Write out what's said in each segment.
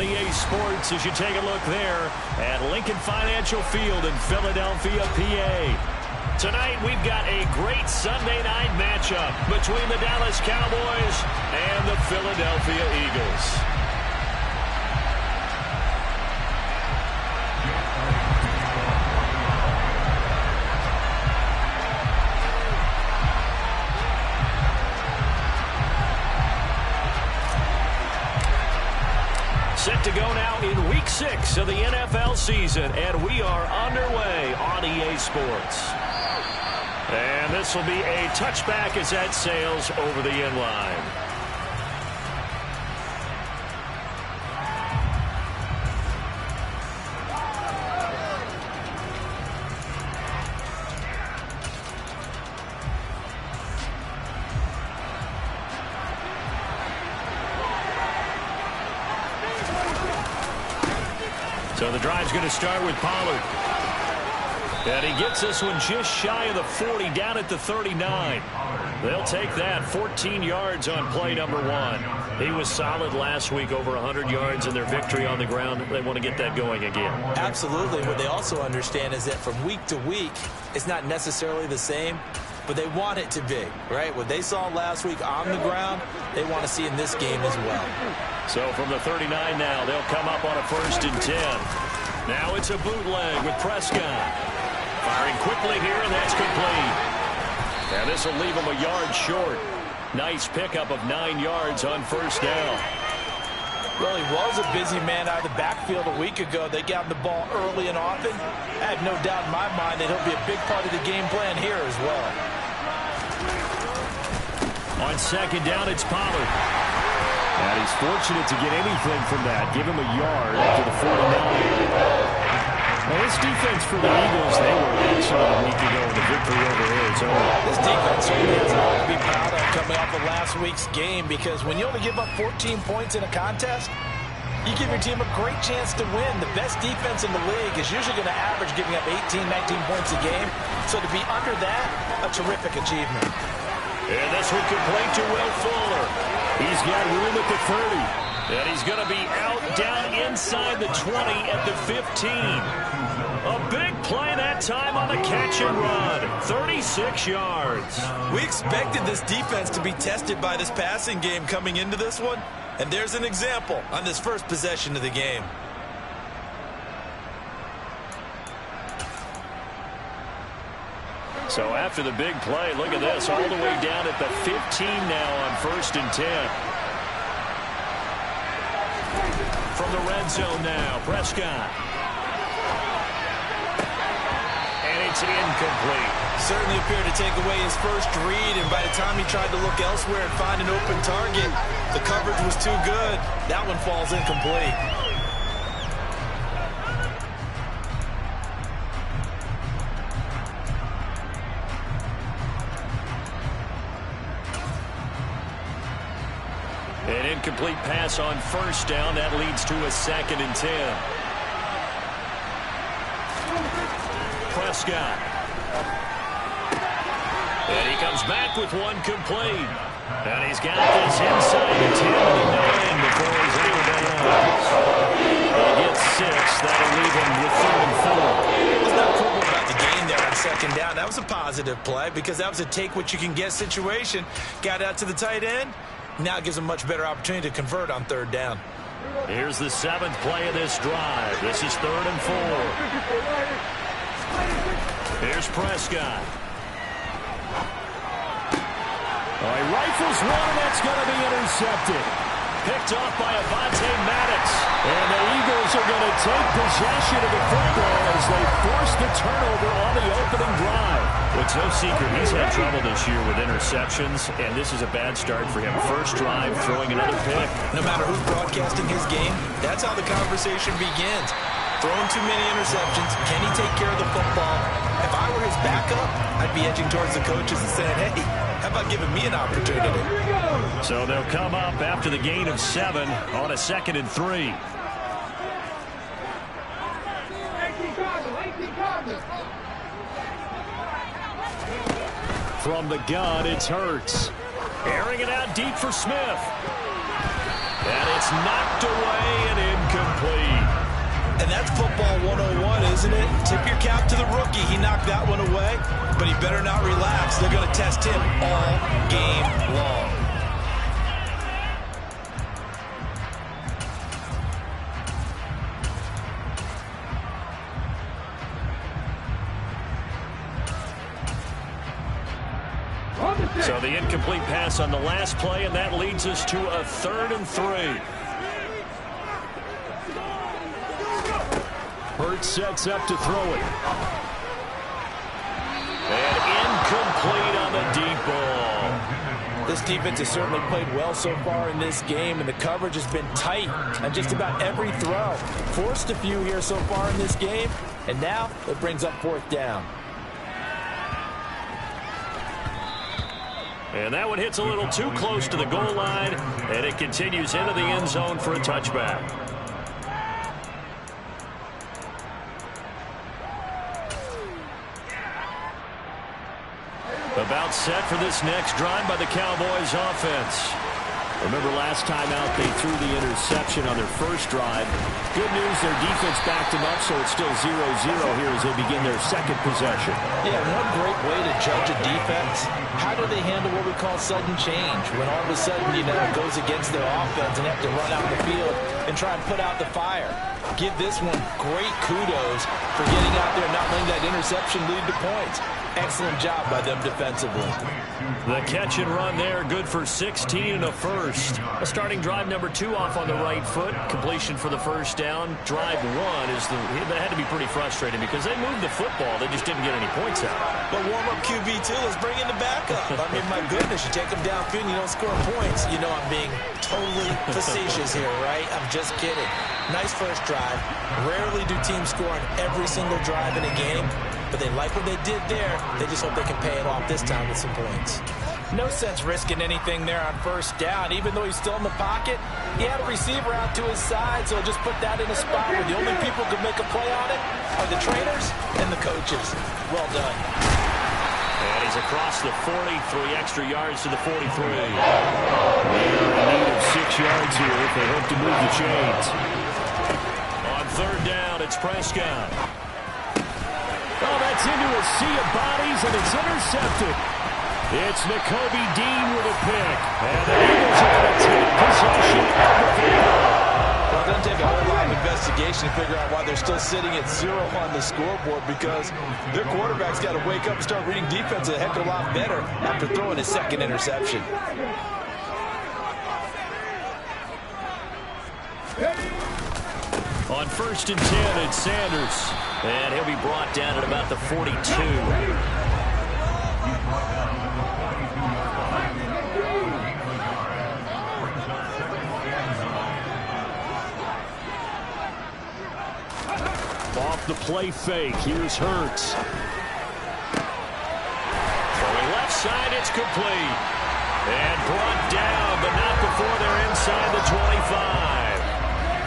EA Sports as you take a look there at Lincoln Financial Field in Philadelphia, PA. Tonight we've got a great Sunday night matchup between the Dallas Cowboys and the Philadelphia Eagles. Set to go now in Week 6 of the NFL season, and we are underway on EA Sports. And this will be a touchback as that sails over the end line. So the drive's going to start with Pollard. And he gets this one just shy of the 40, down at the 39. They'll take that, 14 yards on play number 1. He was solid last week, over 100 yards in their victory on the ground. They want to get that going again. Absolutely. What they also understand is that from week to week, it's not necessarily the same, but they want it to be, right? What they saw last week on the ground, they want to see in this game as well. So from the 39 now, they'll come up on a 1st and 10. Now it's a bootleg with Prescott. Firing quickly here, and that's complete. And this will leave him a yard short. Nice pickup of 9 yards on 1st down. Well, he was a busy man out of the backfield a week ago. They got the ball early and often. I have no doubt in my mind that he'll be a big part of the game plan here as well. On 2nd down, it's Pollard. And he's fortunate to get anything from that. Give him a yard after the 49. Now, this defense for the Eagles, they were excellent a week ago in the victory over Arizona. This defense certainly has a lot to be proud of coming off of last week's game, because when you only give up 14 points in a contest, you give your team a great chance to win. The best defense in the league is usually going to average giving up 18, 19 points a game. So to be under that, a terrific achievement. And this one complete to Will Fuller. He's got room at the 30. And he's going to be out down inside the 20 at the 15. A big play that time on the catch and run. 36 yards. We expected this defense to be tested by this passing game coming into this one. And there's an example on this first possession of the game. So after the big play, look at this. All the way down at the 15 now on 1st and 10. From the red zone now, Prescott. And it's incomplete. Certainly appeared to take away his first read, and by the time he tried to look elsewhere and find an open target, the coverage was too good. That one falls incomplete. An incomplete pass on 1st down. That leads to a 2nd and 10. Prescott. And he comes back with one complete. And he's got this inside the 10 and 9 before he's able to rise. He gets 6. That'll leave him with 3rd and 4. There's no quibble about the gain there on 2nd down. That was a positive play because that was a take-what-you-can-get situation. Got out to the tight end. Now it gives them a much better opportunity to convert on 3rd down. Here's the 7th play of this drive. This is 3rd and 4. Here's Prescott. He rifles one, and that's going to be intercepted. Picked off by Avonte Maddox. And the Eagles are going to take possession of the football as they force the turnover on the opening drive. It's no secret he's had trouble this year with interceptions, and this is a bad start for him. First drive, throwing another pick. No matter who's broadcasting his game, that's how the conversation begins. Throwing too many interceptions. Can he take care of the football? If I were his backup, I'd be edging towards the coaches and saying, hey, how about giving me an opportunity? So they'll come up after the gain of 7 on a 2nd and 3. From the gun, it's Hurts. Airing it out deep for Smith. And it's knocked away and incomplete. isn't it? Tip your cap to the rookie. He knocked that one away, but he better not relax. They're going to test him all game long. So the incomplete pass on the last play, and that leads us to a 3rd and 3. Hurts sets up to throw it. And incomplete on the deep ball. This defense has certainly played well so far in this game, and the coverage has been tight on just about every throw. Forced a few here so far in this game, and now it brings up 4th down. And that one hits a little too close to the goal line, and it continues into the end zone for a touchback. About set for this next drive by the Cowboys offense. Remember last time out they threw the interception on their first drive. Good news, their defense backed them up, so it's still 0-0 here as they begin their second possession. Yeah, one great way to judge a defense. How do they handle what we call sudden change? When all of a sudden, it goes against their offense and they have to run out the field and try and put out the fire. Give this one great kudos for getting out there and not letting that interception lead to points. Excellent job by them defensively. The catch and run there, good for 16 and a first. A starting drive number 2 off on the right foot. Completion for the first down. Drive 1 that had to be pretty frustrating because they moved the football. They just didn't get any points out. But warm-up QB2, let's bring in the backup. I mean, my goodness, you take them downfield and you don't score points. You know I'm being totally facetious here, right? I'm just kidding. Nice first drive. Rarely do teams score on every single drive in a game. But they like what they did there. They just hope they can pay it off this time with some points. No sense risking anything there on first down. Even though he's still in the pocket, he had a receiver out to his side, so just put that in a spot where the only people who can make a play on it are the trainers and the coaches. Well done. And he's across the 40, 3 extra yards to the 43. They're in need of 6 yards here if they hope to move the chains. On 3rd down, it's Prescott. Oh, that's into a sea of bodies, and it's intercepted. It's Nakobe Dean with a pick. And the Eagles are going to take possession of the field. Well, it doesn't take a whole lot of investigation to figure out why they're still sitting at 0 on the scoreboard, because their quarterback's got to wake up and start reading defense a heck of a lot better after throwing his 2nd interception. On 1st and 10, it's Sanders. And he'll be brought down at about the 42. Off the play fake, here's Hurts. Throwing left side, it's complete. And brought down, but not before they're inside the 25.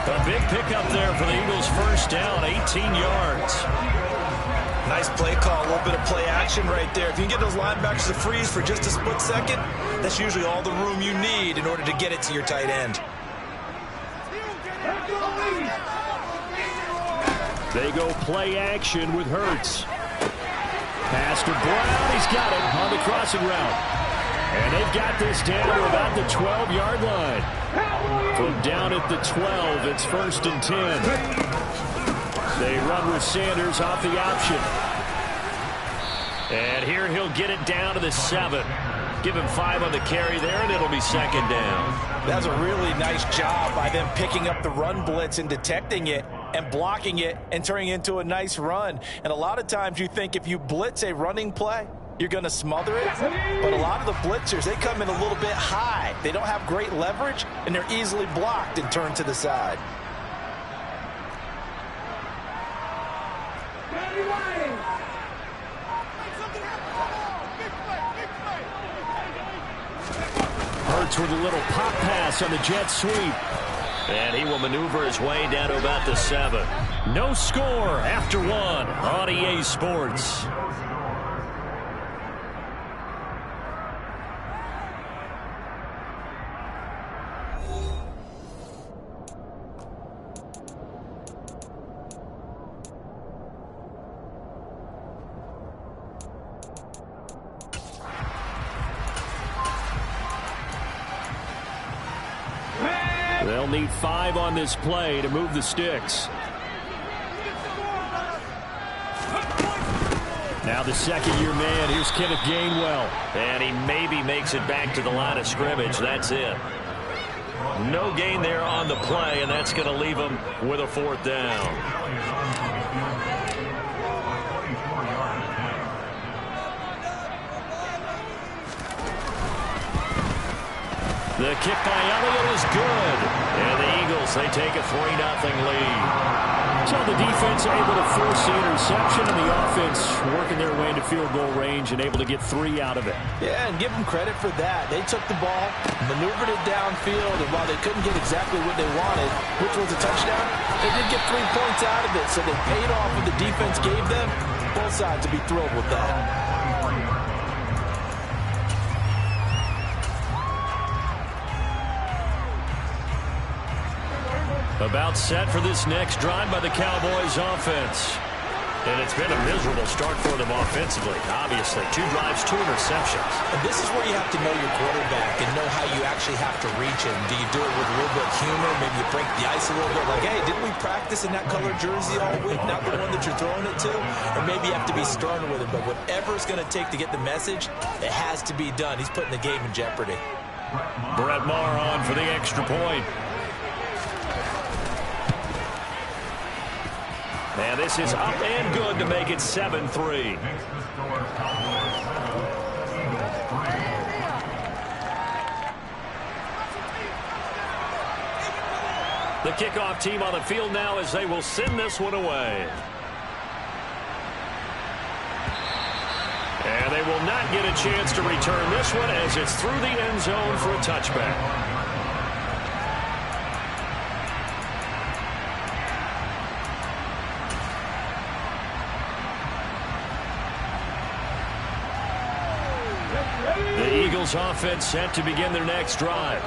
A big pickup there for the Eagles' first down, 18 yards. Nice play call, a little bit of play action right there. If you can get those linebackers to freeze for just a split second, that's usually all the room you need in order to get it to your tight end. They go play action with Hurts. Pass to Brown, he's got it on the crossing route. And they've got this down to about the 12-yard line. From down at the 12, it's 1st and 10. They run with Sanders off the option. And here he'll get it down to the 7. Give him 5 on the carry there, and it'll be 2nd down. That's a really nice job by them picking up the run blitz and detecting it and blocking it and turning it into a nice run. And a lot of times you think if you blitz a running play, you're going to smother it. But a lot of the blitzers, they come in a little bit high. They don't have great leverage, and they're easily blocked and turned to the side. Hurts with a little pop pass on the jet sweep. And he will maneuver his way down to about the 7. No score after 1 on EA Sports. they'll need 5 on this play to move the sticks. Now the second-year man, here's Kenneth Gainwell. And he maybe makes it back to the line of scrimmage. That's it. No gain there on the play, and that's going to leave him with a 4th down. The kick by Elliott is good. And the Eagles, they take a 3-0 lead. So the defense able to force the interception, and the offense working their way into field goal range and able to get 3 out of it. Yeah, and give them credit for that. They took the ball, maneuvered it downfield, and while they couldn't get exactly what they wanted, which was a touchdown, they did get 3 points out of it, so they paid off what the defense gave them. Both sides to be thrilled with that. About set for this next drive by the Cowboys offense. And it's been a miserable start for them offensively. Obviously, 2 drives, 2 interceptions. And this is where you have to know your quarterback and know how you actually have to reach him. Do you do it with a little bit of humor? Maybe you break the ice a little bit. Like, hey, didn't we practice in that color jersey all week? Not the one that you're throwing it to? Or maybe you have to be stern with him. But whatever it's going to take to get the message, it has to be done. He's putting the game in jeopardy. Brett Maher on for the extra point. And this is up and good to make it 7-3. The kickoff team on the field now as they will send this one away. And they will not get a chance to return this one as it's through the end zone for a touchback. Offense set to begin their next drive.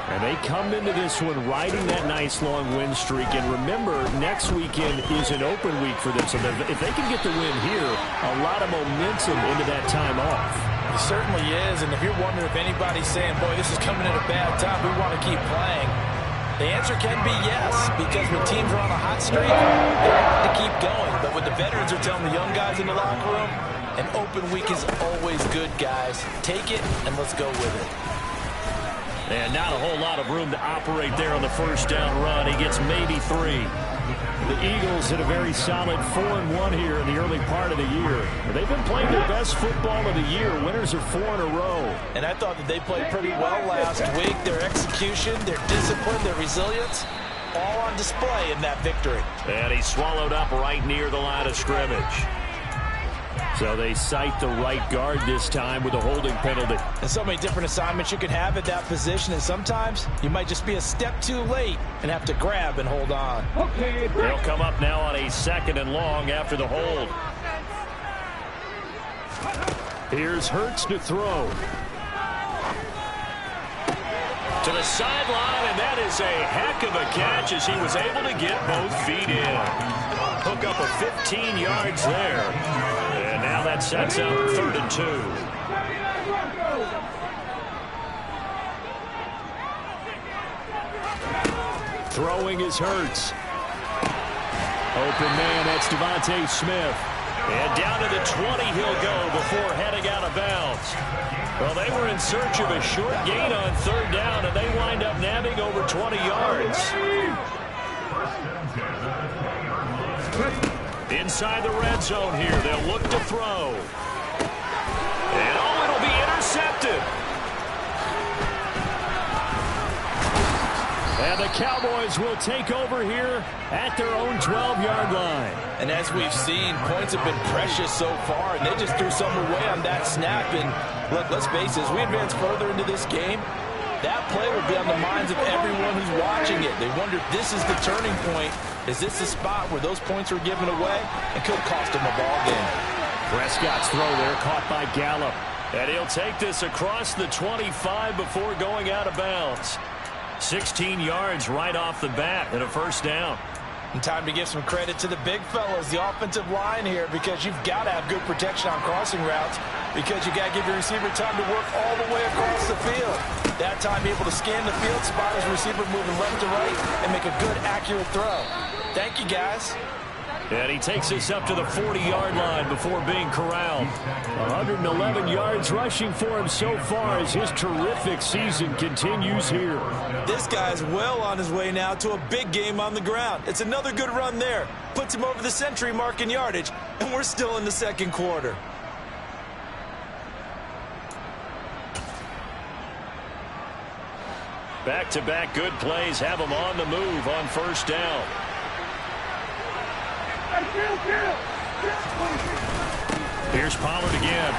And they come into this one riding that nice long win streak. And remember, next weekend is an open week for them. So if they can get the win here, a lot of momentum into that time off. It certainly is. And if you're wondering if anybody's saying, boy, this is coming at a bad time, we want to keep playing, the answer can be yes. Because when teams are on a hot streak, they want to keep going. But what the veterans are telling the young guys in the locker room, an open week is always good, guys. Take it, and let's go with it. And not a whole lot of room to operate there on the first down run. He gets maybe 3. The Eagles hit a very solid 4-1 here in the early part of the year. They've been playing their best football of the year. Winners of 4 in a row. And I thought that they played pretty well last week. Their execution, their discipline, their resilience, all on display in that victory. And he swallowed up right near the line of scrimmage. So they cite the right guard this time with a holding penalty. And so many different assignments you can have at that position, and sometimes you might just be a step too late and have to grab and hold on. They'll come up now on a 2nd and long after the hold. Here's Hurts to throw. To the sideline, and that is a heck of a catch as he was able to get both feet in. Hook up of 15 yards there. And now that sets up 3rd and 2. Throwing is Hurts. Open man, that's Devontae Smith. And down to the 20 he'll go before heading out of bounds. Well, they were in search of a short gain on 3rd down, and they wind up nabbing over 20 yards. Inside the red zone here, they'll look to throw. And oh, it'll be intercepted. And the Cowboys will take over here at their own 12-yard line. And as we've seen, points have been precious so far, and they just threw some away on that snap. And look, let's face it, as we advance further into this game, that play will be on the minds of everyone who's watching it. They wonder if this is the turning point. Is this the spot where those points were given away? It could cost them a ball game. Prescott's throw there caught by Gallup. And he'll take this across the 25 before going out of bounds. 16 yards right off the bat and a 1st down. And time to give some credit to the big fellas, the offensive line here, because you've got to have good protection on crossing routes, because you got to give your receiver time to work all the way across the field. That time, able to scan the field, spot his receiver moving left to right, and make a good, accurate throw. Thank you, guys. And he takes us up to the 40-yard line before being corralled. 111 yards rushing for him so far as his terrific season continues here. This guy's well on his way now to a big game on the ground. It's another good run there. Puts him over the century mark in yardage, and we're still in the second quarter. Back-to-back good plays have him on the move on first down. Here's Pollard again.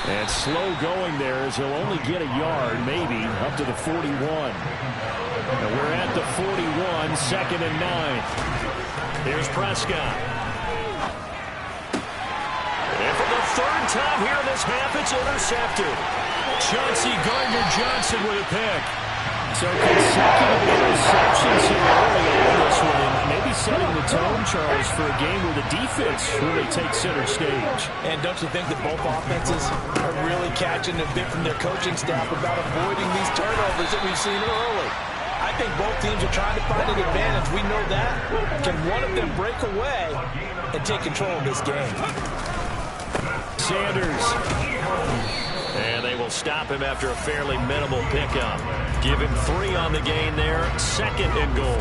And slow going there as he'll only get a yard, maybe, up to the 41. And we're at the 41, 2nd and 9. Here's Prescott. And for the third time here in this half, it's intercepted. Chauncey Gardner-Johnson with a pick. So consecutive interceptions here early on this one, and maybe setting the tone, Charles, for a game where the defense really takes center stage. And don't you think that both offenses are really catching a bit from their coaching staff about avoiding these turnovers that we've seen early? I think both teams are trying to find an advantage. We know that. Can one of them break away and take control of this game? Sanders. And they will stop him after a fairly minimal pickup. Give him 3 on the gain there. 2nd and goal.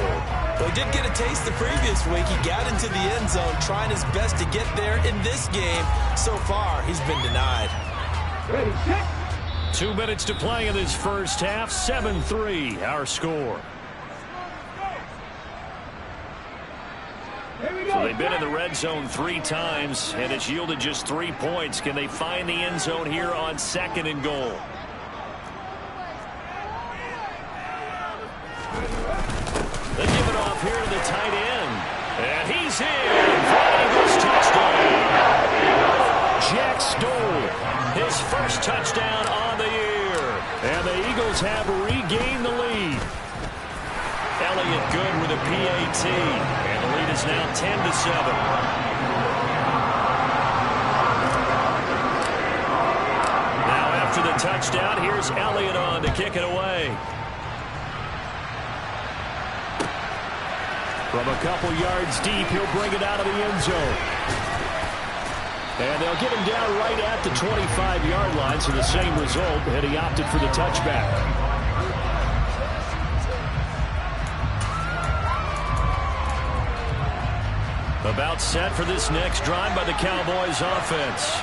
Well, he did get a taste the previous week. He got into the end zone trying his best to get there in this game. So far, he's been denied. 2 minutes to play in this first half. 7-3 our score. So they've been in the red zone 3 times, and it's yielded just 3 points. Can they find the end zone here on 2nd and goal? They give it off here to the tight end. And he's in for an Eagles touchdown. Jack Stoll, his first touchdown on the year. And the Eagles have regained the lead. Elliott good with a PAT. And the lead is now 10-7. Now after the touchdown, here's Elliott on to kick it away. From a couple yards deep, he'll bring it out of the end zone. And they'll get him down right at the 25-yard line, so the same result, and he opted for the touchback. About set for this next drive by the Cowboys offense.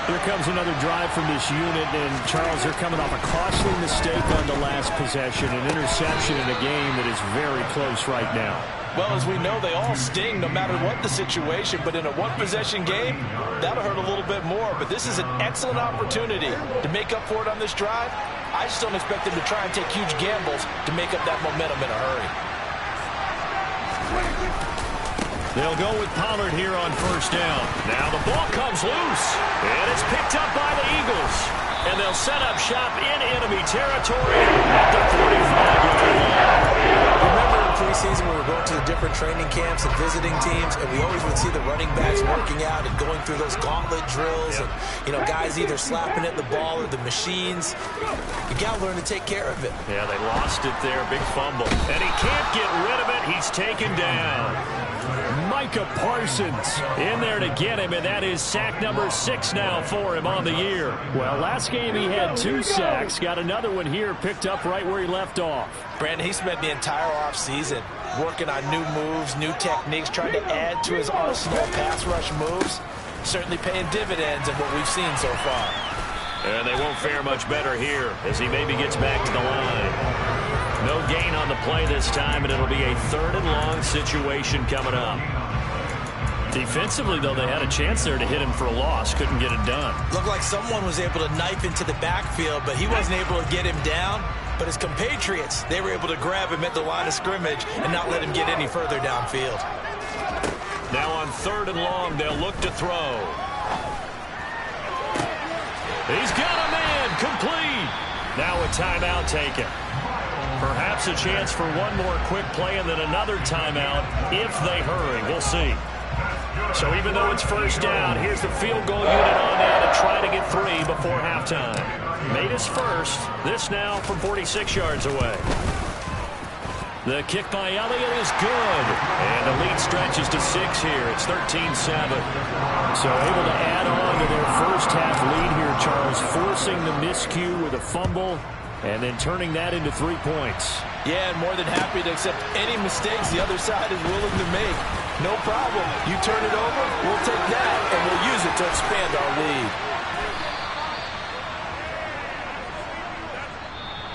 Here comes another drive from this unit, and Charles, they're coming off a costly mistake on the last possession, an interception in a game that is very close right now. Well, as we know, they all sting no matter what the situation, but in a one-possession game, that'll hurt a little bit more. But this is an excellent opportunity to make up for it on this drive. I just don't expect them to try and take huge gambles to make up that momentum in a hurry. They'll go with Pollard here on first down. Now the ball comes loose, and it's picked up by the Eagles. And they'll set up shop in enemy territory at the 45-yard line. Remember in preseason we were going to the different training camps and visiting teams, and we always would see the running backs working out and going through those gauntlet drills, and, you know, guys either slapping at the ball or the machines. You got to learn to take care of it. Yeah, they lost it there. Big fumble. And he can't get rid of it. He's taken down. Micah Parsons in there to get him, and that is sack number 6 now for him on the year. Well, last game he had 2 sacks. Got another one here picked up right where he left off. Brandon, he spent the entire offseason working on new moves, new techniques, trying to add to his arsenal of pass rush moves. Certainly paying dividends in what we've seen so far. And they won't fare much better here as he maybe gets back to the line. No gain on the play this time, and it'll be a 3rd and long situation coming up. Defensively, though, they had a chance there to hit him for a loss. Couldn't get it done. Looked like someone was able to knife into the backfield, but he wasn't able to get him down. But his compatriots, they were able to grab him at the line of scrimmage and not let him get any further downfield. Now on 3rd and long, they'll look to throw. He's got a man complete. Now a timeout taken. Perhaps a chance for one more quick play and then another timeout if they hurry. We'll see. So even though it's first down, here's the field goal unit on now to try to get 3 before halftime. Made his first. This now from 46 yards away. The kick by Elliott is good. And the lead stretches to 6 here. It's 13-7. So able to add on to their first half lead here, Charles, forcing the miscue with a fumble and then turning that into 3 points. Yeah, and more than happy to accept any mistakes the other side is willing to make. No problem. You turn it over, we'll take that, and we'll use it to expand our lead.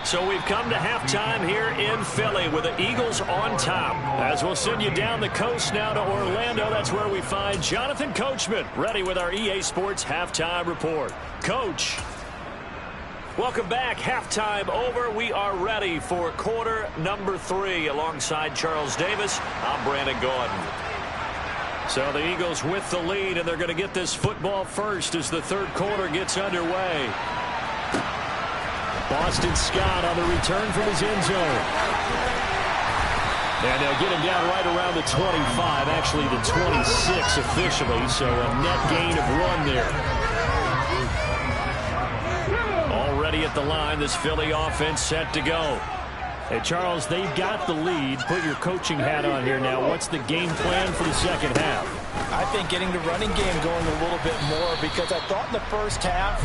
So we've come to halftime here in Philly with the Eagles on top. As we'll send you down the coast now to Orlando, that's where we find Jonathan Coachman, ready with our EA Sports Halftime Report. Coach. Welcome back. Halftime over. We are ready for quarter number 3 alongside Charles Davis. I'm Brandon Gordon. So the Eagles with the lead, and they're going to get this football first as the third quarter gets underway. Boston Scott on the return from his end zone. And they'll get him down right around the 25, actually the 26 officially, so a net gain of 1 there. Already at the line, this Philly offense set to go. Hey, Charles, they've got the lead. Put your coaching hat on here now. What's the game plan for the second half? I think getting the running game going a little bit more, because I thought in the first half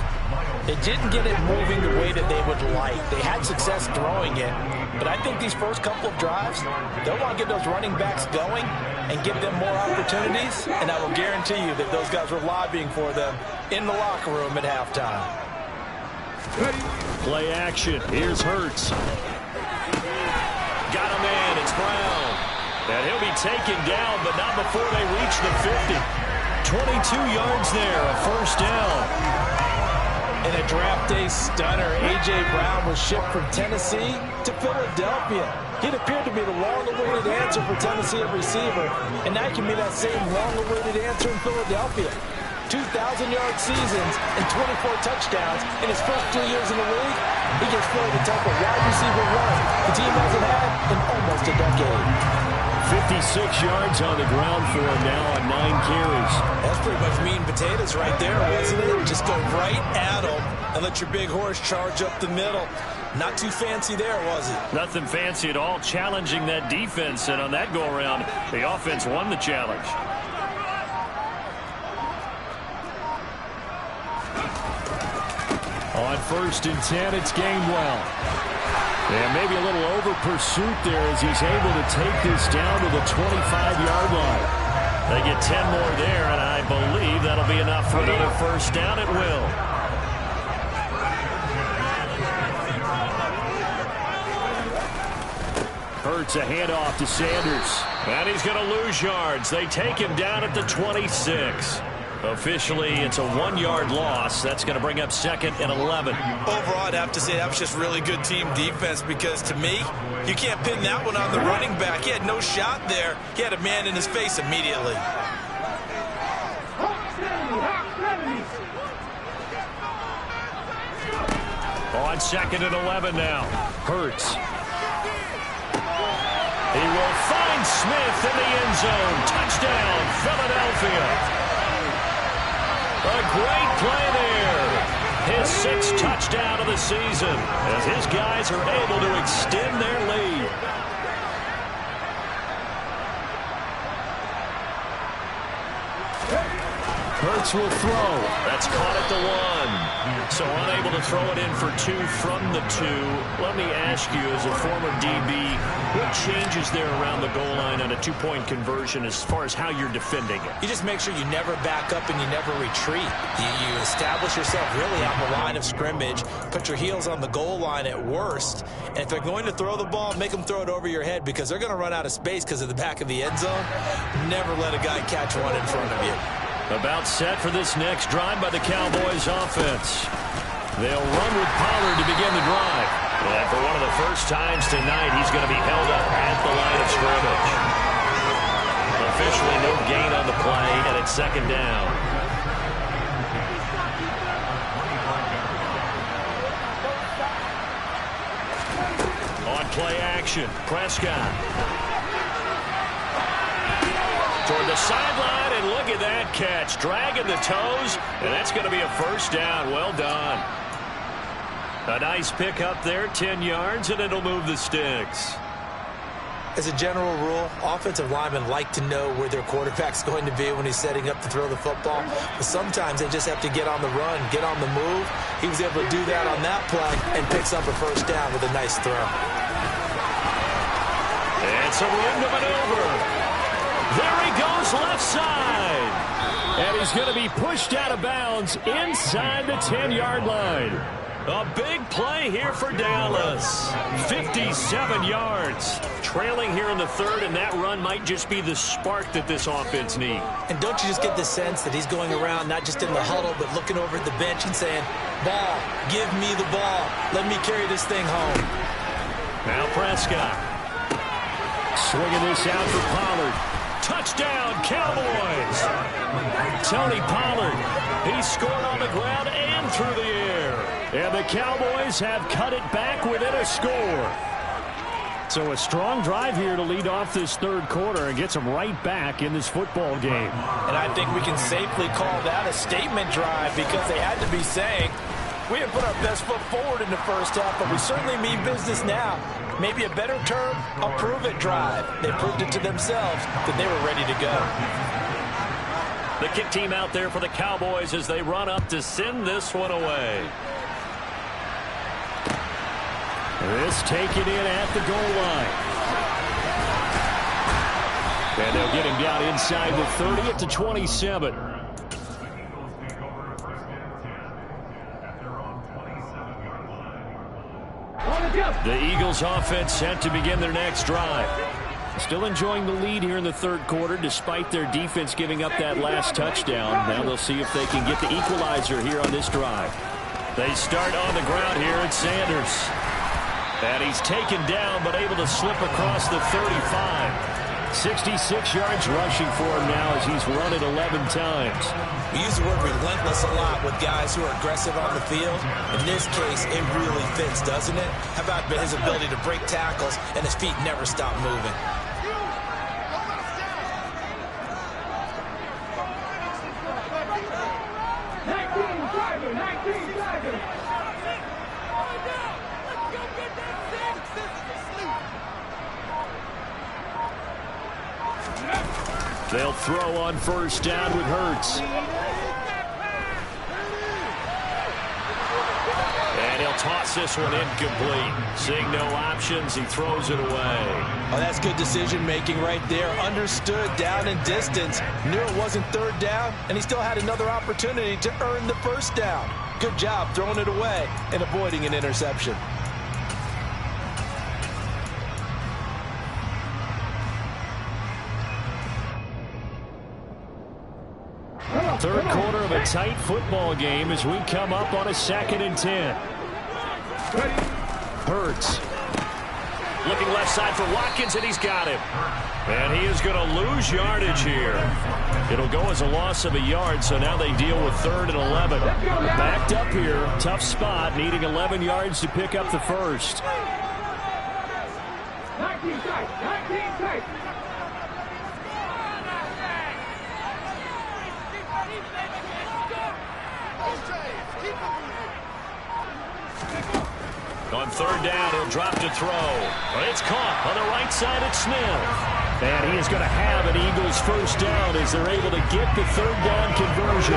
it didn't get it moving the way that they would like. They had success throwing it, but I think these first couple of drives, they'll want to get those running backs going and give them more opportunities, and I will guarantee you that those guys were lobbying for them in the locker room at halftime. Play action. Here's Hurts. Got a man. It's Brown. And he'll be taken down, but not before they reach the 50. 22 yards there, a first down. In a draft day stunner, A.J. Brown was shipped from Tennessee to Philadelphia. He'd appeared to be the long-awaited answer for Tennessee at receiver, and now he can be that same long-awaited answer in Philadelphia. 2,000-yard seasons and 24 touchdowns in his first 2 years in the league. He gives Philly the type of wide receiver run the team hasn't had in almost a decade. 56 yards on the ground for him now on 9 carries. That's pretty much meat and potatoes right there, wasn't it? Just go right at him and let your big horse charge up the middle. Not too fancy there, was it? Nothing fancy at all, challenging that defense, and on that go-around, the offense won the challenge. On 1st and 10, it's Gainwell. And maybe a little over pursuit there as he's able to take this down to the 25-yard line. They get 10 more there, and I believe that'll be enough for another first down. It will. Hurts a handoff to Sanders. And he's going to lose yards. They take him down at the 26. Officially, it's a 1-yard loss. That's going to bring up 2nd and 11. Overall, I'd have to say that was just really good team defense, because to me, you can't pin that one on the running back. He had no shot there. He had a man in his face immediately. On 2nd and 11 now. Hurts. He will find Smith in the end zone. Touchdown, Philadelphia. A great play there. His 6th touchdown of the season as his guys are able to extend their lead. Hurts will throw. That's caught at the 1. So unable to throw it in for 2 from the 2. Let me ask you, as a former DB, what changes there around the goal line on a 2-point conversion as far as how you're defending it? You just make sure you never back up and you never retreat. You establish yourself really on the line of scrimmage, put your heels on the goal line at worst, and if they're going to throw the ball, make them throw it over your head, because they're going to run out of space because of the back of the end zone. Never let a guy catch one in front of you. About set for this next drive by the Cowboys offense. They'll run with Pollard to begin the drive. And for one of the first times tonight, he's going to be held up at the line of scrimmage. Officially no gain on the play, and it's 2nd down. On play action. Prescott. Toward the sideline, and look at that catch. Dragging the toes, and that's going to be a first down. Well done. A nice pick up there, 10 yards, and it'll move the sticks. As a general rule, offensive linemen like to know where their quarterback's going to be when he's setting up to throw the football. But sometimes they just have to get on the run, get on the move. He was able to do that on that play and picks up a first down with a nice throw. And some room to maneuver. There he goes left side. And he's going to be pushed out of bounds inside the 10-yard line. A big play here for Dallas. 57 yards. Trailing here in the third, and that run might just be the spark that this offense needs. And don't you just get the sense that he's going around not just in the huddle, but looking over at the bench and saying, ball, give me the ball. Let me carry this thing home. Now Prescott. Swinging this out for Pollard. Touchdown, Cowboys. Tony Pollard. He scored on the ground and through the air. And the Cowboys have cut it back within a score. So a strong drive here to lead off this third quarter and gets them right back in this football game. And I think we can safely call that a statement drive because they had to be saying, we didn't put our best foot forward in the first half, but we certainly mean business now. Maybe a better term, a prove-it drive. They proved it to themselves that they were ready to go. The kick team out there for the Cowboys as they run up to send this one away. This taken in at the goal line. And they'll get him down inside the 30 at the 27. The Eagles offense set to begin their next drive. Still enjoying the lead here in the third quarter despite their defense giving up that last touchdown. Now they'll see if they can get the equalizer here on this drive. They start on the ground here at Sanders. And he's taken down but able to slip across the 35. 66 yards rushing for him now as he's run it 11 times. We use the word relentless a lot with guys who are aggressive on the field. In this case, it really fits, doesn't it? How about his ability to break tackles and his feet never stop moving? They'll throw on first down with Hurts. And he'll toss this one incomplete. Seeing no options, he throws it away. Oh, that's good decision-making right there. Understood down and distance. Knew it wasn't third down, and he still had another opportunity to earn the first down. Good job throwing it away and avoiding an interception. Third quarter of a tight football game as we come up on a 2nd and 10. Hurts. Looking left side for Watkins, and he's got him. And he is going to lose yardage here. It'll go as a loss of a yard, so now they deal with 3rd and 11. Backed up here, tough spot, needing 11 yards to pick up the first. 19 tight. On third down, he'll drop to throw. It's caught on the right side at Smith. And he is going to have an Eagles first down as they're able to get the third down conversion.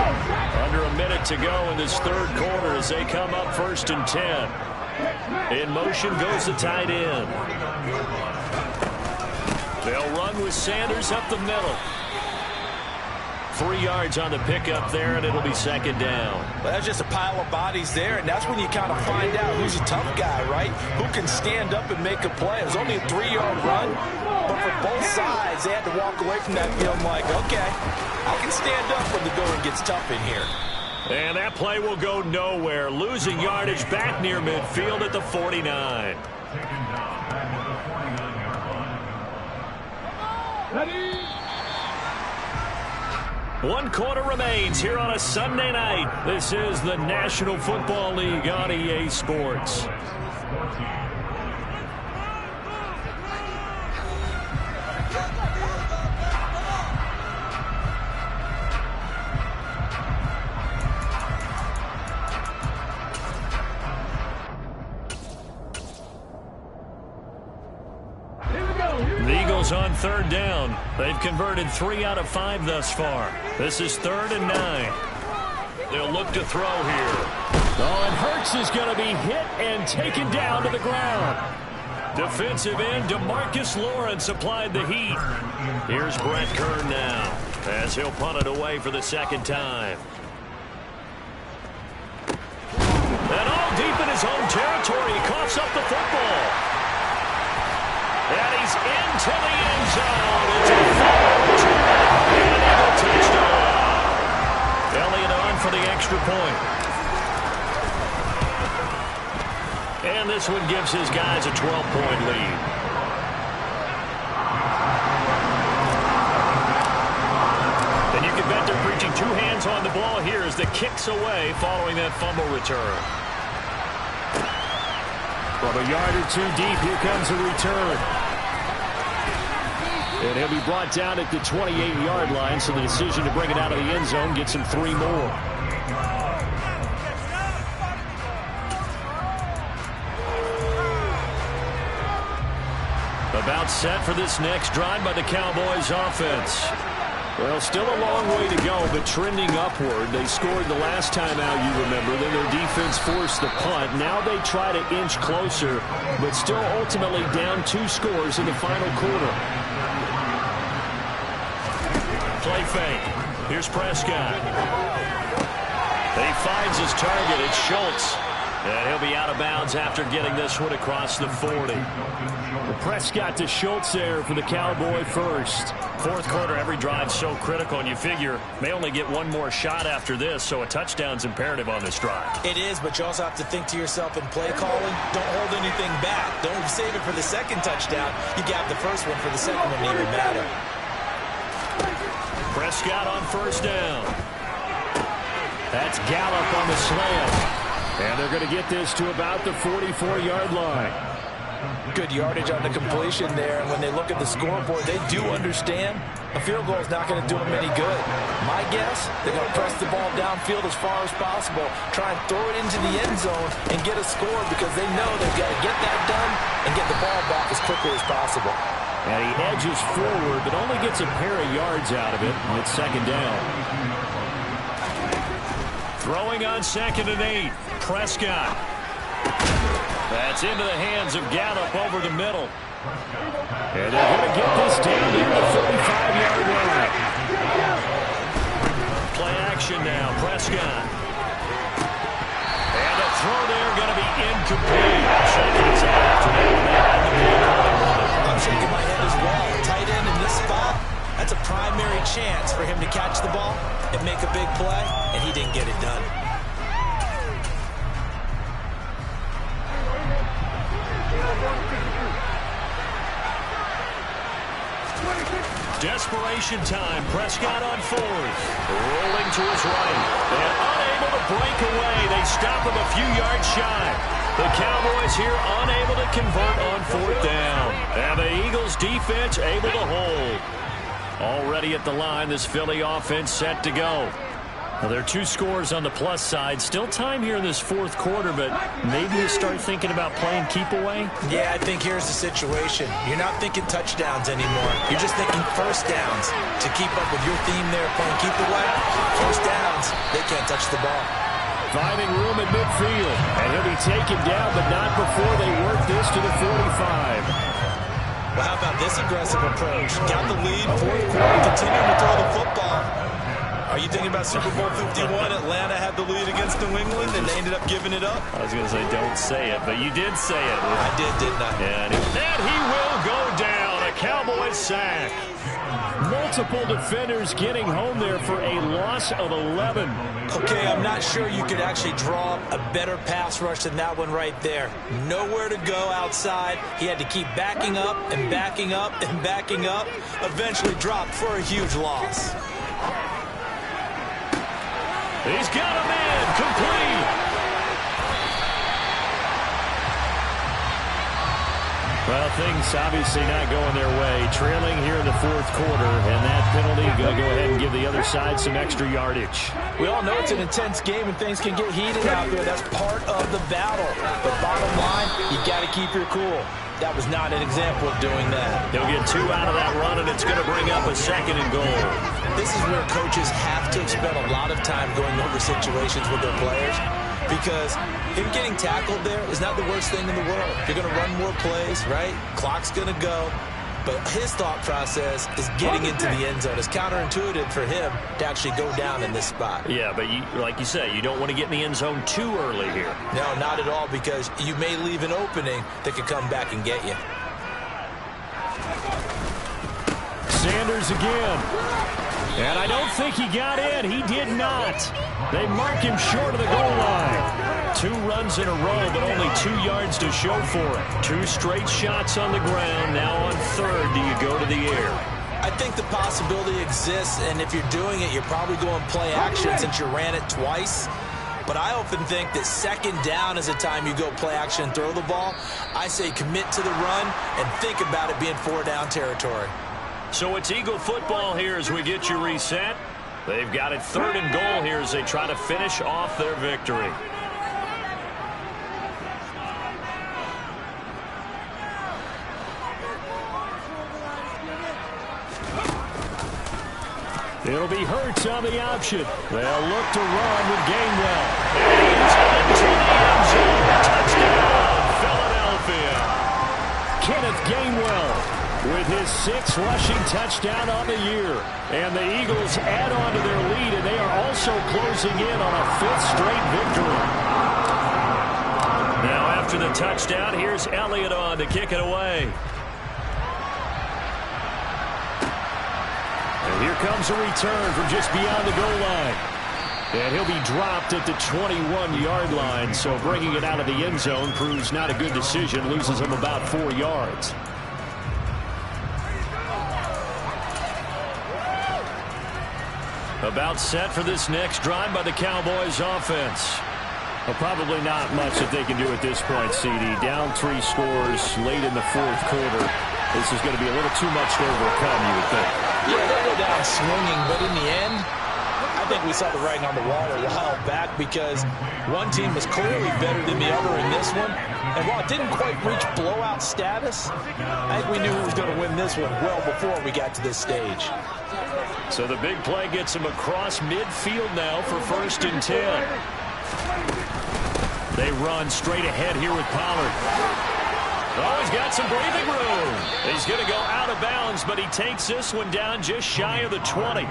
Under a minute to go in this third quarter as they come up 1st and 10. In motion goes the tight end. They'll run with Sanders up the middle. 3 yards on the pickup there, and it'll be 2nd down. Well, that's just a pile of bodies there, and that's when you kind of find out who's a tough guy, right? Who can stand up and make a play. It was only a 3-yard run, but for both sides, they had to walk away from that field like, okay, I can stand up when the going gets tough in here. And that play will go nowhere. Losing yardage back near midfield at the 49. Ready? 1 quarter remains here on a Sunday night. This is the National Football League on EA Sports. third down. They've converted 3 out of 5 thus far. This is 3rd and 9. They'll look to throw here. Oh, and Hurts is going to be hit and taken down to the ground. Defensive end DeMarcus Lawrence applied the heat. Here's Brett Kern now as he'll punt it away for the second time. And all deep in his own territory, he coughs up the football. And he's into the end zone. It's a fumble return and a touchdown. Elliott on for the extra point. And this one gives his guys a 12-point lead. And you can bet they're preaching 2 hands on the ball here as the kick's away following that fumble return. From a yard or 2 deep, here comes a return. And he'll be brought down at the 28-yard line, so the decision to bring it out of the end zone gets him 3 more. About set for this next drive by the Cowboys offense. Well, still a long way to go, but trending upward. They scored the last time out, you remember. Then their defense forced the punt. Now they try to inch closer, but still ultimately down 2 scores in the final quarter. Play fake. Here's Prescott. He finds his target. It's Schultz. And he'll be out of bounds after getting this one across the 40. Prescott to Schultz there for the Cowboy first. Fourth quarter, every drive's so critical, and you figure may only get one more shot after this, so a touchdown's imperative on this drive. It is, but you also have to think to yourself in play calling, don't hold anything back. Don't save it for the second touchdown. You got the first one for the second one to even matter. Prescott on first down. That's Gallup on the slant. And they're going to get this to about the 44-yard line. Good yardage on the completion there. And when they look at the scoreboard, they do understand a field goal is not going to do them any good. My guess, they're going to press the ball downfield as far as possible, try and throw it into the end zone and get a score because they know they've got to get that done and get the ball back as quickly as possible. And he edges forward, but only gets a pair of yards out of it. And it's second down. Throwing on 2nd and 8. Prescott. That's into the hands of Gallup over the middle. And they're going to get this down near the 45-yard line. Play action now. Prescott. And the throw there going to be incomplete. Shaking his head after that. I'm shaking my head as well. Tight end in this spot, that's a primary chance for him to catch the ball and make a big play, and he didn't get it done. Desperation time. Prescott on 4th. Rolling to his right. And unable to break away. They stop him a few yards shy. The Cowboys here unable to convert on 4th down. And the Eagles defense able to hold. Already at the line, this Philly offense set to go. Well, there are 2 scores on the plus side. Still time here in this 4th quarter, but maybe you start thinking about playing keep away? Yeah, I think here's the situation. You're not thinking touchdowns anymore. You're just thinking first downs. To keep up with your theme there, playing keep away, first downs, they can't touch the ball. Finding room at midfield. And he'll be taken down, but not before they work this to the 45. Well, how about this aggressive approach? Got the lead, 4th quarter, continuing to throw the football. Are you thinking about Super Bowl 51? Atlanta had the lead against New England, and they ended up giving it up? I was going to say, don't say it, but you did say it. I did, didn't I? And he will go down. A Cowboys sack. Multiple defenders getting home there for a loss of 11. Okay, I'm not sure you could actually draw a better pass rush than that one right there. Nowhere to go outside. He had to keep backing up and backing up and backing up. Eventually dropped for a huge loss. He's got a man complete. Well, things obviously not going their way. Trailing here in the 4th quarter, and that penalty going to go ahead and give the other side some extra yardage. We all know it's an intense game and things can get heated out there. That's part of the battle. But bottom line, you got to keep your cool. That was not an example of doing that. He'll get 2 out of that run, and it's going to bring up a 2nd and goal. This is where coaches have to spend a lot of time going over situations with their players, because him getting tackled there is not the worst thing in the world. You're going to run more plays, right? Clock's going to go. But his thought process is getting into the end zone. It's counterintuitive for him to actually go down in this spot. Yeah, but like you say, you don't want to get in the end zone too early here. No, not at all, because you may leave an opening that could come back and get you. Sanders again. And I don't think he got in. He did not. They mark him short of the goal line. 2 runs in a row, but only 2 yards to show for it. 2 straight shots on the ground. Now on 3rd, do you go to the air? I think the possibility exists, and if you're doing it, you're probably going play action since you ran it twice. But I often think that 2nd down is a time you go play action and throw the ball. I say commit to the run and think about it being 4-down territory. So it's Eagle football here as we get you reset. They've got it 3rd and goal here as they try to finish off their victory. It'll be Hurts on the option. They'll look to run with Gainwell. He's into the end zone. Touchdown, Philadelphia. Kenneth Gainwell with his 6th rushing touchdown on the year. And the Eagles add on to their lead, and they are also closing in on a 5th straight victory. Now after the touchdown, here's Elliott on to kick it away. And here comes a return from just beyond the goal line. And he'll be dropped at the 21-yard line, so bringing it out of the end zone proves not a good decision, loses him about 4 yards. About set for this next drive by the Cowboys offense. Well, probably not much that they can do at this point, CD. Down 3 scores late in the 4th quarter. This is going to be a little too much to overcome, you would think. Yeah, they'll go down swinging, but in the end, I think we saw the writing on the wall a while back, because one team was clearly better than the other in this one. And while it didn't quite reach blowout status, I think we knew who was going to win this one well before we got to this stage. So the big play gets him across midfield now for 1st and 10. They run straight ahead here with Pollard. Oh, he's got some breathing room. He's going to go out of bounds, but he takes this one down just shy of the 20.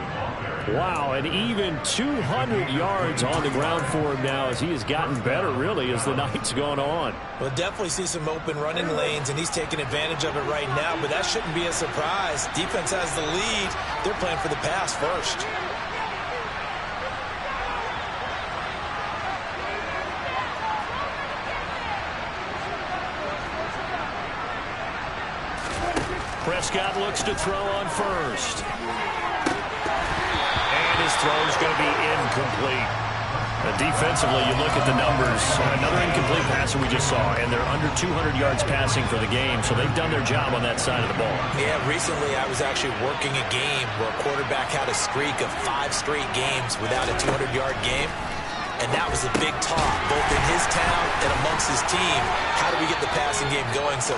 Wow, and even 200 yards on the ground for him now as he has gotten better, really, as the night's gone on. We'll definitely see some open running lanes, and he's taking advantage of it right now, but that shouldn't be a surprise. Defense has the lead. They're playing for the pass first. Prescott looks to throw on 1st. And his throw is going to be incomplete. Defensively, you look at the numbers. Another incomplete passer we just saw, and they're under 200 yards passing for the game, so they've done their job on that side of the ball. Yeah, recently I was actually working a game where a quarterback had a streak of 5 straight games without a 200-yard game. And that was a big talk, both in his town and amongst his team. How do we get the passing game going? So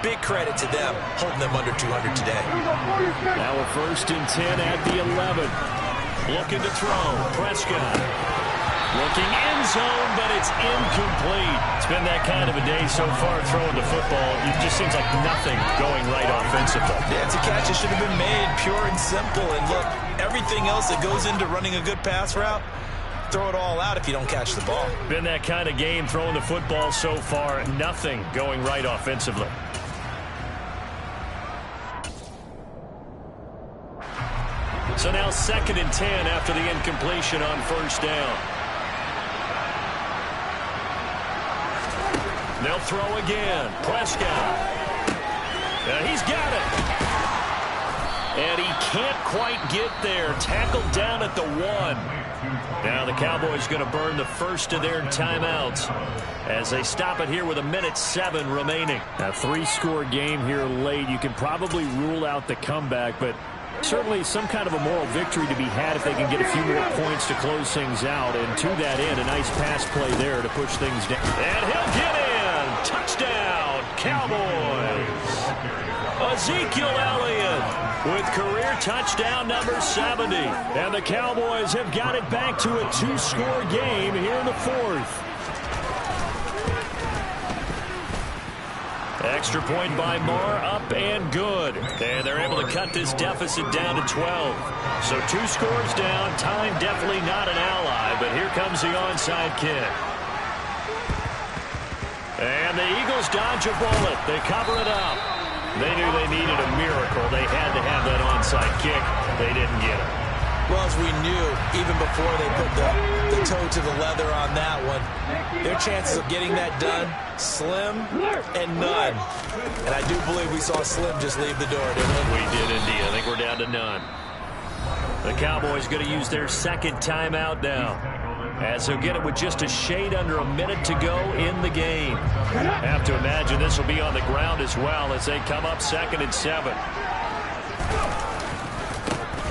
big credit to them, holding them under 200 today. Now a 1st and 10 at the 11. Looking to throw. Prescott. Looking end zone, but it's incomplete. It's been that kind of a day so far throwing the football. It just seems like nothing going right offensively. Yeah, it's a catch that should have been made, pure and simple. And look, everything else that goes into running a good pass route, throw it all out if you don't catch the ball. Been that kind of game throwing the football so far. Nothing going right offensively. So now 2nd and 10 after the incompletion on 1st down. They'll throw again. Prescott. He's got it. And he can't quite get there. Tackled down at the 1. Now the Cowboys going to burn the first of their timeouts as they stop it here with 1:07 remaining. A 3-score game here late. You can probably rule out the comeback, but certainly some kind of a moral victory to be had if they can get a few more points to close things out. And to that end, a nice pass play there to push things down. And he'll get in. Touchdown, Cowboys. Ezekiel Elliott with career touchdown number 70. And the Cowboys have got it back to a 2-score game here in the fourth. Extra point by Moore, up and good. And they're able to cut this deficit down to 12. So 2 scores down. Time definitely not an ally, but here comes the onside kick. And the Eagles dodge a bullet. They cover it up. They knew they needed a miracle. They had to have that onside kick. They didn't get it. Well, as we knew, even before they put the toe to the leather on that one, their chances of getting that done, slim and none. And I do believe we saw Slim just leave the door, didn't we? We did indeed. I think we're down to none. The Cowboys going to use their second timeout now, as they'll get it with just a shade under a minute to go in the game. Have to imagine this will be on the ground as well as they come up 2nd and 7.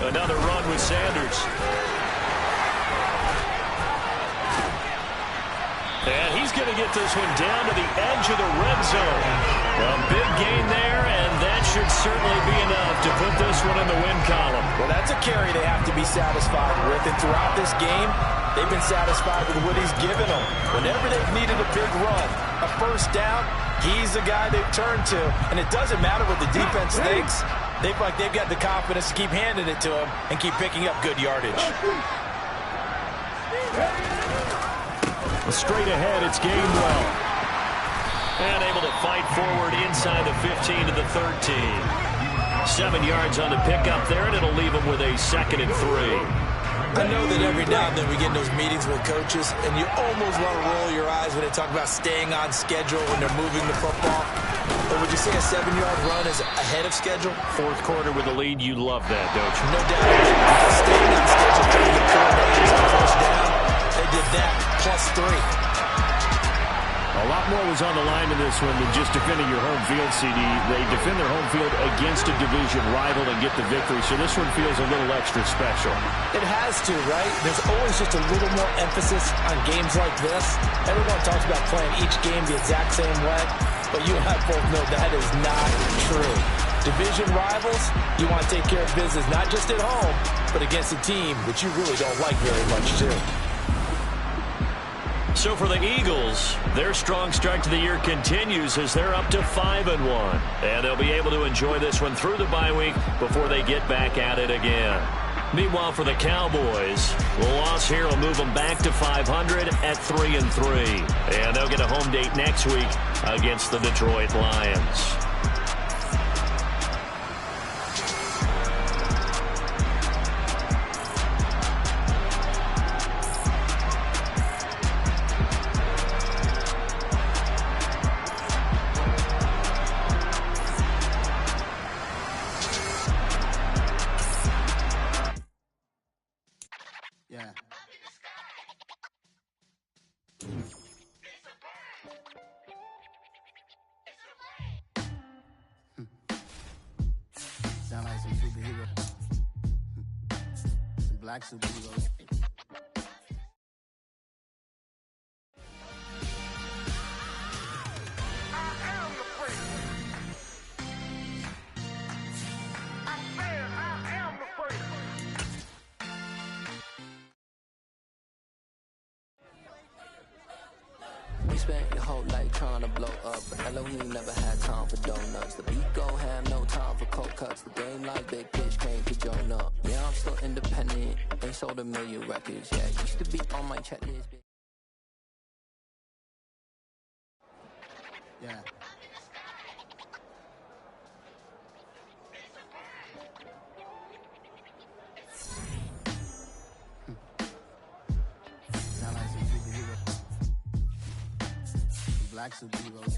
Another run with Sanders. And he's going to get this one down to the edge of the red zone. A big gain there, and that should certainly be enough to put this one in the win column. Well, that's a carry they have to be satisfied with. And throughout this game, they've been satisfied with what he's given them. Whenever they've needed a big run, a first down, he's the guy they've turned to. And it doesn't matter what the defense thinks. They feel like they've got the confidence to keep handing it to him and keep picking up good yardage. Straight ahead, it's Gainwell. And able to fight forward inside the 15 to the 13. 7 yards on the pickup there, and it'll leave them with a 2nd and 3. I know that every now and then we get in those meetings with coaches, and you almost want to roll your eyes when they talk about staying on schedule when they're moving the football. But would you say a 7-yard run is ahead of schedule? Fourth quarter with the lead, you love that, don't you? No doubt. Because staying on schedule, trying to get 4 downs on first down, they did that, +3. A lot more was on the line in this one than just defending your home field, CD. They defend their home field against a division rival and get the victory, so this one feels a little extra special. It has to, right? There's always just a little more emphasis on games like this. Everyone talks about playing each game the exact same way, but you and I both know that is not true. Division rivals, you want to take care of business not just at home, but against a team that you really don't like very much, too. So for the Eagles, their strong start to the year continues as they're up to 5-1. And they'll be able to enjoy this one through the bye week before they get back at it again. Meanwhile, for the Cowboys, the loss here will move them back to 500 at 3-3. And they'll get a home date next week against the Detroit Lions. Sound like some superheroes. Some black superheroes. You spent your whole life trying to blow up, but Elohim never had time for donuts. The beat go have no time for cold cuts. The game like Big Pitch came to join up. Yeah, I'm still independent. Ain't sold a million records. Yeah, used to be on my checklist. Yeah. Sound like some superheroes. Some black superheroes.